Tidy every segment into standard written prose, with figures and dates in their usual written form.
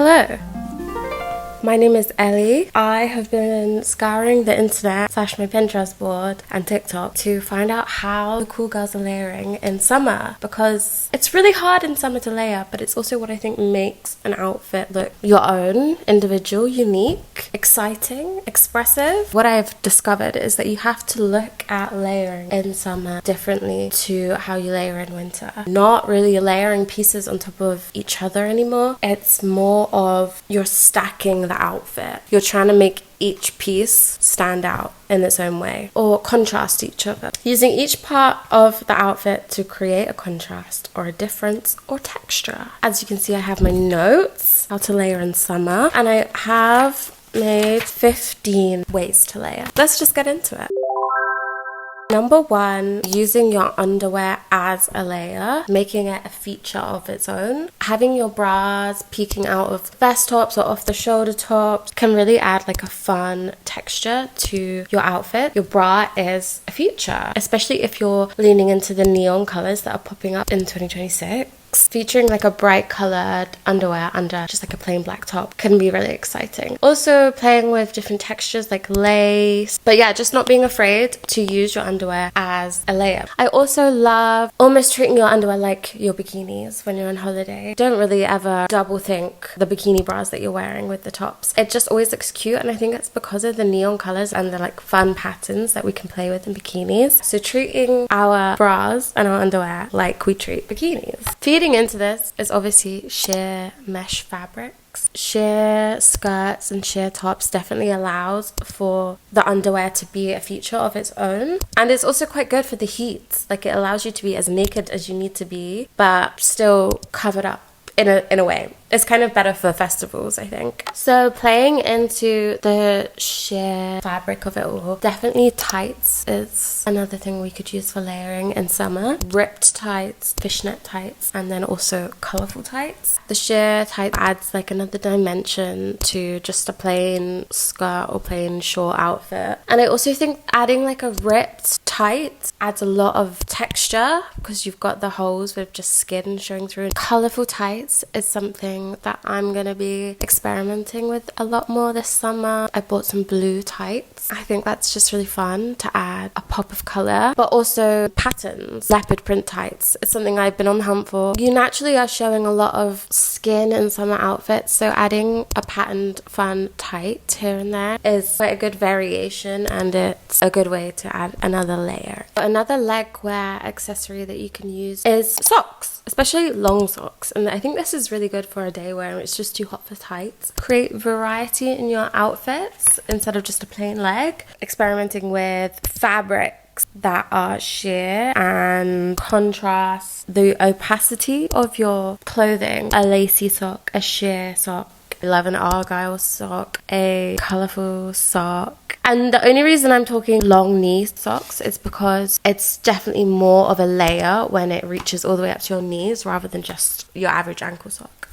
Hello, my name is Ellie. I have been scouring the internet / my Pinterest board and TikTok to find out how the cool girls are layering in summer, because it's really hard in summer to layer, but it's also what I think makes an outfit look your own, individual, unique, exciting, expressive. What I've discovered is that you have to look at layering in summer differently to how you layer in winter. Not really layering pieces on top of each other anymore. It's more of you're stacking the outfit. You're trying to make each piece stand out in its own way or contrast each other, using each part of the outfit to create a contrast or a difference or texture. As you can see, I have my notes, how to layer in summer, and I have made 15 ways to layer. Let's just get into it. Number 1, using your underwear as a layer, making it a feature of its own. Having your bras peeking out of vest tops or off the shoulder tops can really add like a fun texture to your outfit. Your bra is a feature, especially if you're leaning into the neon colors that are popping up in 2026. Featuring like a bright colored underwear under just like a plain black top can be really exciting. Also playing with different textures like lace, but yeah, just not being afraid to use your underwear as a layer. I also love almost treating your underwear like your bikinis when you're on holiday. Don't really ever double think the bikini bras that you're wearing with the tops. It just always looks cute, and I think it's because of the neon colors and the like fun patterns that we can play with in bikinis. So treating our bras and our underwear like we treat bikinis. Feeding into this is obviously sheer mesh fabrics. Sheer skirts and sheer tops definitely allows for the underwear to be a feature of its own, and it's also quite good for the heat. Like, it allows you to be as naked as you need to be but still covered up in a way. It's kind of better for festivals, I think. So playing into the sheer fabric of it all, definitely tights is another thing we could use for layering in summer. Ripped tights, fishnet tights, and then also colourful tights. The sheer tight adds like another dimension to just a plain skirt or plain short outfit. And I also think adding like a ripped tight adds a lot of texture because you've got the holes with just skin showing through. Colourful tights is something that I'm gonna be experimenting with a lot more this summer. I bought some blue tights. I think that's just really fun to add a pop of colour, but also patterns. Leopard print tights is something I've been on the hunt for. You naturally are showing a lot of skin in summer outfits, so adding a patterned fun tight here and there is quite a good variation, and it's a good way to add another layer. Another leg wear accessory that you can use is socks, especially long socks, and I think this is really good for a day where it's just too hot for tights. Create variety in your outfits instead of just a plain leg. Experimenting with fabrics that are sheer and contrast the opacity of your clothing. A lacy sock, a sheer sock, I love an argyle sock, a colourful sock. And the only reason I'm talking long knee socks is because it's definitely more of a layer when it reaches all the way up to your knees rather than just your average ankle sock.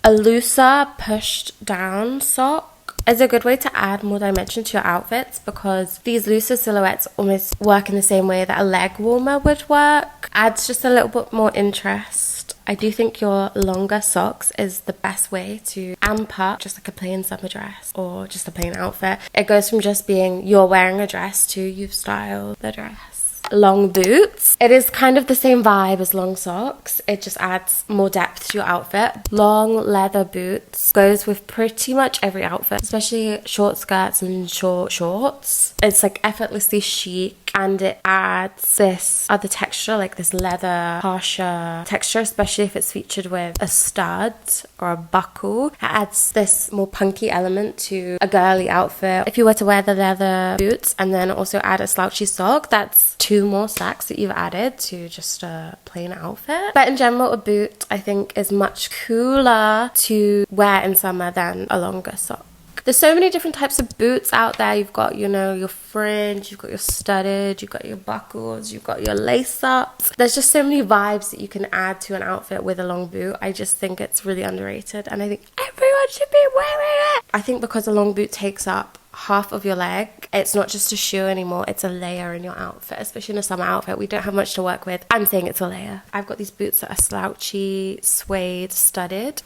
A looser pushed down sock is a good way to add more dimension to your outfits, because these looser silhouettes almost work in the same way that a leg warmer would work. Adds just a little bit more interest. I do think your longer socks is the best way to amp up just like a plain summer dress or just a plain outfit. It goes from just being you're wearing a dress to you've styled the dress. Long boots. It is kind of the same vibe as long socks. It just adds more depth to your outfit. Long leather boots goes with pretty much every outfit, especially short skirts and short shorts. It's like effortlessly chic, and it adds this other texture, like this leather harsher texture, especially if it's featured with a stud or a buckle. It adds this more punky element to a girly outfit. If you were to wear the leather boots and then also add a slouchy sock, that's 2 more stacks that you've added to just a plain outfit. But in general, a boot I think is much cooler to wear in summer than a longer sock. There's so many different types of boots out there. You've got, you know, your fringe, you've got your studded, you've got your buckles, you've got your lace-ups. There's just so many vibes that you can add to an outfit with a long boot. I just think it's really underrated, and I think everyone should be wearing it. I think because a long boot takes up half of your leg, it's not just a shoe anymore, it's a layer in your outfit, especially in a summer outfit. We don't have much to work with. I'm saying it's a layer. I've got these boots that are slouchy, suede, studded.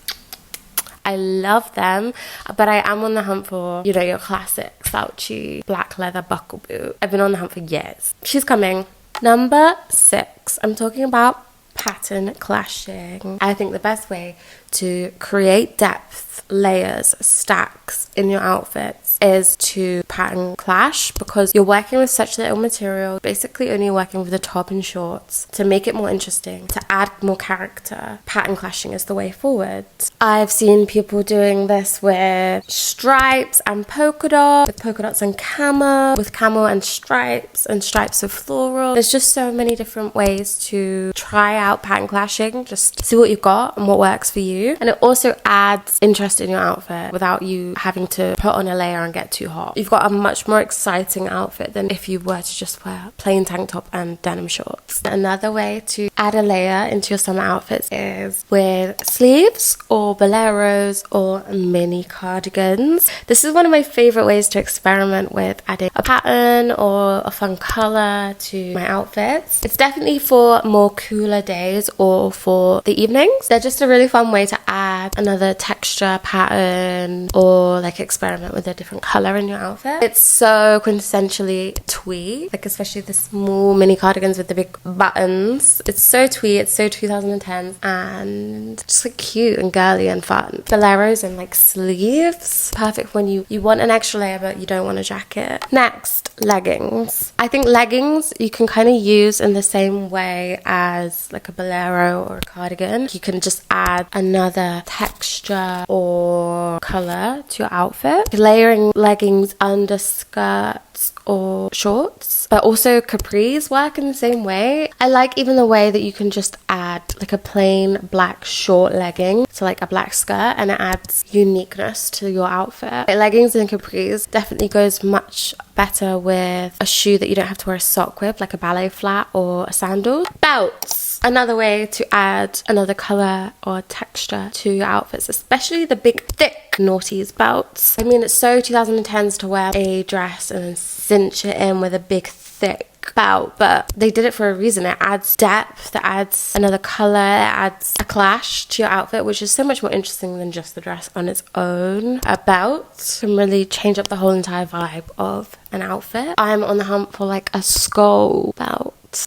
I love them, but I am on the hunt for, you know, your classic slouchy black leather buckle boot. I've been on the hunt for years. She's coming. Number 6, I'm talking about pattern clashing. I think the best way to create depth, layers, stacks in your outfits is to pattern clash, because you're working with such little material, basically only working with the top and shorts. To make it more interesting, to add more character, pattern clashing is the way forward. I've seen people doing this with stripes and polka dots, with polka dots and camo, with camo and stripes with floral. There's just so many different ways to try out pattern clashing. Just see what you've got and what works for you. And it also adds interest in your outfit without you having to put on a layer and get too hot. You've got a much more exciting outfit than if you were to just wear plain tank top and denim shorts. Another way to add a layer into your summer outfits is with sleeves or boleros or mini cardigans. This is one of my favorite ways to experiment with adding a pattern or a fun color to my outfits. It's definitely for more cooler days or for the evenings. They're just a really fun way to add another texture, pattern, or like experiment with a different color in your outfit. It's so quintessentially twee, like especially the small mini cardigans with the big buttons. It's so twee, it's so 2010s, and just like cute and girly and fun. Boleros and like sleeves, perfect when you want an extra layer but you don't want a jacket. Next, leggings. I think leggings you can kind of use in the same way as like a bolero or a cardigan. You can just add another texture or color to your outfit. Layering leggings under skirts or shorts, but also capris work in the same way. I like even the way that you can just add like a plain black short legging to like a black skirt, and it adds uniqueness to your outfit. Leggings and capris definitely goes much better with a shoe that you don't have to wear a sock with, like a ballet flat or a sandal. Belts, another way to add another color or texture to your outfits, especially the big thick noughties belts. I mean, it's so 2010s to wear a dress and then cinch it in with a big thick belt, but they did it for a reason. It adds depth, it adds another color, it adds a clash to your outfit, which is so much more interesting than just the dress on its own. A belt can really change up the whole entire vibe of an outfit. I'm on the hunt for like a skull belt.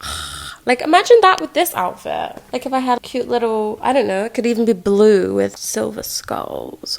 Like imagine that with this outfit. Like if I had a cute little, I don't know, it could even be blue with silver skulls.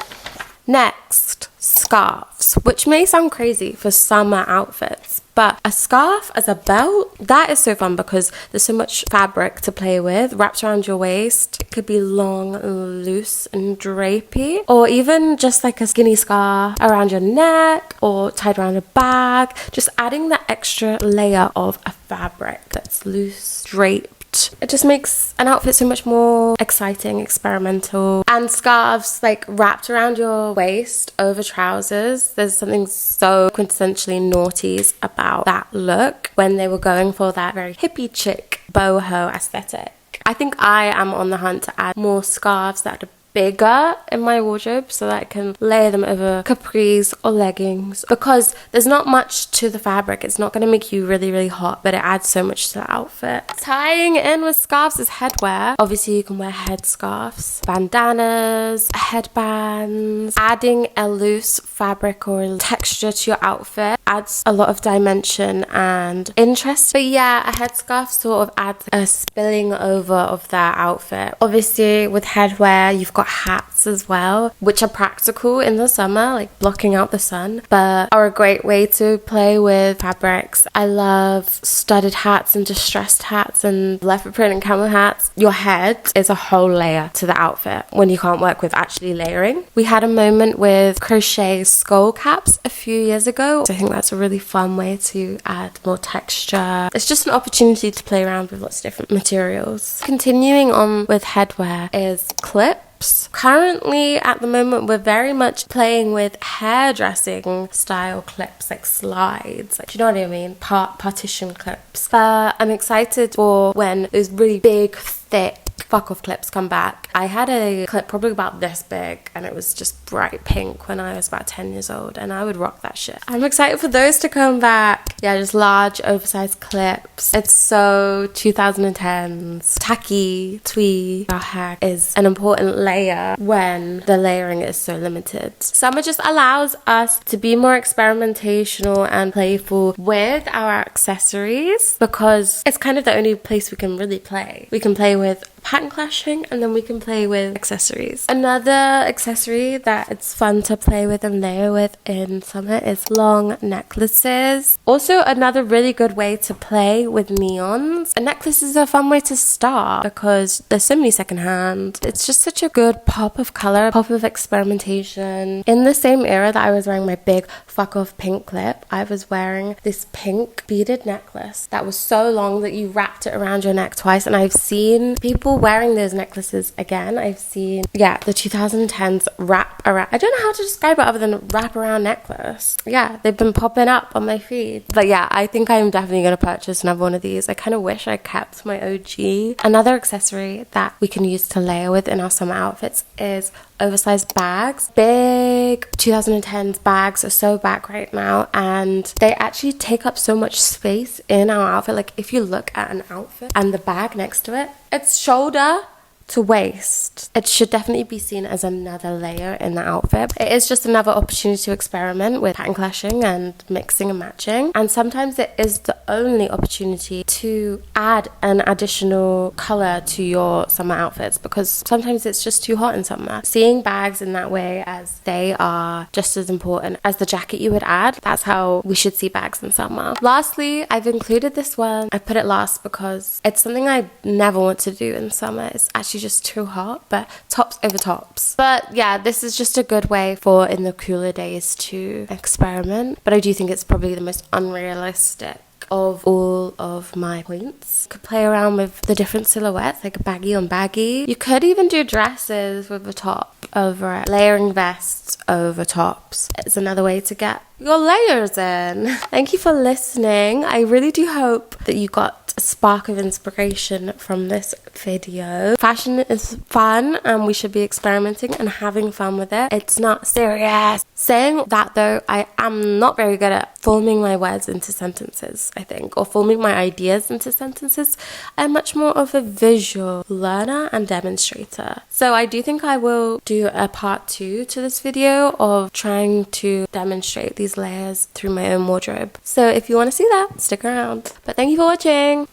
Next, scarves, which may sound crazy for summer outfits, but a scarf as a belt, that is so fun because there's so much fabric to play with, wrapped around your waist. It could be long and loose and drapey, or even just like a skinny scarf around your neck or tied around a bag, just adding that extra layer of a fabric that's loose, draped. It just makes an outfit so much more exciting, experimental. And scarves like wrapped around your waist over trousers, there's something so quintessentially noughties about that look when they were going for that very hippie chic boho aesthetic. I think I am on the hunt to add more scarves that are bigger in my wardrobe so that I can layer them over capris or leggings, because there's not much to the fabric. It's not going to make you really, really hot, but it adds so much to the outfit. Tying in with scarves is headwear. Obviously you can wear headscarves, bandanas, headbands. Adding a loose fabric or texture to your outfit adds a lot of dimension and interest. But yeah, a headscarf sort of adds a spilling over of that outfit. Obviously with headwear you've got hats as well, which are practical in the summer, like blocking out the sun, but are a great way to play with fabrics. I love studded hats and distressed hats and leopard print and camel hats. Your head is a whole layer to the outfit when you can't work with actually layering. We had a moment with crochet skull caps a few years ago. So I think that's a really fun way to add more texture. It's just an opportunity to play around with lots of different materials. Continuing on with headwear is clips. Currently, at the moment, we're very much playing with hairdressing style clips, like slides, like, do you know what I mean? Partition clips. But I'm excited for when those really big, thick fuck off clips come back. I had a clip probably about this big and it was just bright pink when I was about 10 years old, and I would rock that shit. I'm excited for those to come back. Yeah, just large oversized clips. It's so 2010s. Tacky, twee, boho is an important layer when the layering is so limited. Summer just allows us to be more experimentational and playful with our accessories because it's kind of the only place we can really play. We can play with pattern clashing and then we can play with accessories. Another accessory that it's fun to play with and layer with in summer is long necklaces. Also another really good way to play with neons. A necklace is a fun way to start because there's so many secondhand. It's just such a good pop of color, pop of experimentation. In the same era that I was wearing my big fuck off pink clip, I was wearing this pink beaded necklace that was so long that you wrapped it around your neck twice, and I've seen people wearing those necklaces again. I've seen, yeah, the 2010s wrap around. I don't know how to describe it other than wrap around necklace. Yeah, they've been popping up on my feed. But yeah, I think I'm definitely going to purchase another one of these. I kind of wish I kept my OG. Another accessory that we can use to layer with in our summer outfits is oversized bags. Big 2010s bags are so back right now, and they actually take up so much space in our outfit. Like if you look at an outfit and the bag next to it, it's shoulder to waist. It should definitely be seen as another layer in the outfit. It is just another opportunity to experiment with pattern clashing and mixing and matching, and sometimes it is the only opportunity to add an additional color to your summer outfits because sometimes it's just too hot in summer. Seeing bags in that way, as they are just as important as the jacket you would add, that's how we should see bags in summer. Lastly, I've included this one. I put it last because it's something I never want to do in summer. It's actually just too hot, but tops over tops. But yeah, this is just a good way for in the cooler days to experiment, but I do think it's probably the most unrealistic of all of my points. Could play around with the different silhouettes, like baggy on baggy. You could even do dresses with a top over it. Layering vests over tops is another way to get your layers in. Thank you for listening. I really do hope that you got a spark of inspiration from this video. Fashion is fun and we should be experimenting and having fun with it. It's not serious. Saying that though, I am not very good at forming my words into sentences, I think, or forming my ideas into sentences. I'm much more of a visual learner and demonstrator. So I do think I will do a part 2 to this video of trying to demonstrate these layers through my own wardrobe. So if you want to see that, stick around. But thank you for watching.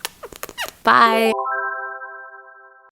Bye.